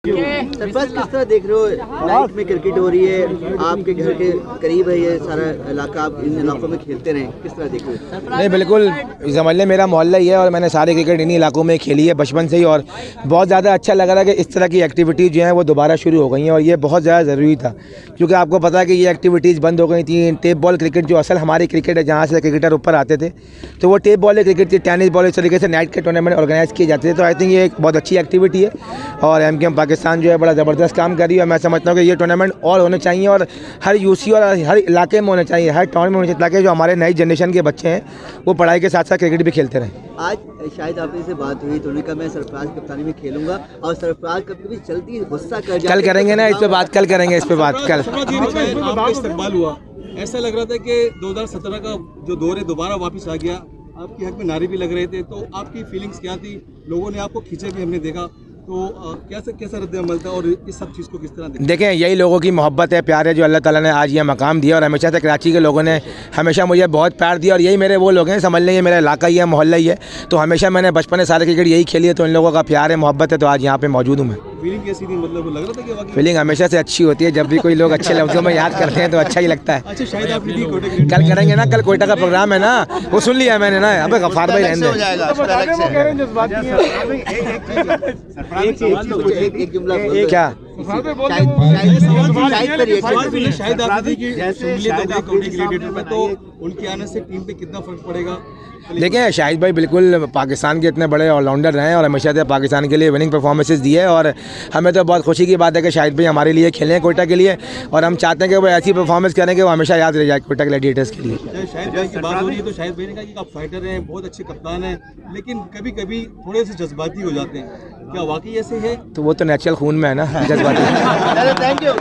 सरफराज किस तरह देख रहे हो, नाइट में क्रिकेट हो रही है, आपके घर के करीब है ये सारा इलाका, आप इन इलाकों में खेलते रहे, किस तरह देख रहे हो? नहीं, बिल्कुल समझ लें मेरा मोहल्ला ही है और मैंने सारे क्रिकेट इन्हीं इलाकों में खेली है बचपन से ही, और बहुत ज़्यादा अच्छा लग रहा है कि इस तरह की एक्टिविटीज़ जो हैं वो दोबारा शुरू हो गई हैं, और ये बहुत ज़्यादा ज़रूरी था क्योंकि आपको पता है कि ये एक्टिविटीज़ बंद हो गई थी। टेप बॉल क्रिकेट जो असल हमारी क्रिकेट है, जहाँ से क्रिकेटर ऊपर आते थे, तो वो टेप बॉल क्रिकेट थी, टेनिस बॉल, इस तरीके से नाइट के टूर्नामेंट ऑर्गेनाइज किए जाते थे। तो आई थिंक ये एक बहुत अच्छी एक्टिविटी है और MKM पाकिस्तान जो है बड़ा ज़बरदस्त काम कर रही है। मैं समझता हूँ कि ये टूर्नामेंट और होने चाहिए और हर यूसी और हर इलाके में होने चाहिए, हर टाउन में होने चाहिए, ताकि जो हमारे नई जनरेशन के बच्चे हैं वो पढ़ाई के साथ साथ क्रिकेट भी खेलते रहें। आज शायद आपने से बात हुई तो उन्होंने कहा मैं सरफराज कप्तानी में खेलूंगा, और सरफराज कभी जल्दी गुस्सा कर जाते, कल करेंगे ना इस पे बात, कल करेंगे इस पे बात कल। इस्तेमाल हुआ, ऐसा लग रहा था कि 2017 का जो दौर है दोबारा वापस आ गया, आपके हक में नारे भी लग रहे थे, तो आपकी फीलिंग्स क्या थी? लोगों ने आपको खींचे भी हमने देखा, तो कैसा रद्द-ए-अमल था और इस सब चीज़ को किस तरह देखें? यही लोगों की मोहब्बत है, प्यार है, जो अल्लाह ताला ने आज ये मकाम दिया, और हमेशा से कराची के लोगों ने हमेशा मुझे बहुत प्यार दिया, और यही मेरे वो लोग हैं, समझ लें ये मेरा इलाका ही है, मोहल्ला ही है, तो हमेशा मैंने बचपन में सारे क्रिकेट यही खेली है, तो इन लोगों का प्यार है, मोहब्बत है, तो आज यहाँ पे मौजूद हूँ मैं। फीलिंग कैसी थी? मतलब लग रहा था कि वाकई फीलिंग हमेशा से अच्छी होती है, जब भी कोई लोग अच्छे लफ्ज़ों में याद करते हैं तो अच्छा ही लगता है। अच्छा, शायद आप कल करेंगे ना, कल कोयटा का प्रोग्राम है ना, वो सुन लिया मैंने ना। अबे गफ्फार भाई रहने एक जुमला क्या शायद आप तो उनके आने से टीम पे कितना फर्क पड़ेगा? देखें, शाहिद भाई बिल्कुल पाकिस्तान के इतने बड़े ऑलराउंडर रहे हैं और हमेशा से पाकिस्तान के लिए विनिंग परफॉर्मेंसेस दी है, और हमें तो बहुत खुशी की बात है कि शाहिद भाई हमारे लिए खेले हैं कोयटा के लिए, और हम चाहते हैं कि वो ऐसी परफॉर्मेंस करें कि वो हमेशा याद रह जाए कोयटा ग्लैडिएटर्स के लिए। शाहिद भाई की बात हो रही है तो शाहिद भाई ने कहा कि आप फाइटर हैं, बहुत अच्छे कप्तान हैं, लेकिन कभी कभी थोड़े से जज्बाती हो जाते हैं, क्या वाकई ऐसे है? तो वो तो नेचुरल खून में है ना, जज्बाती। Thank you.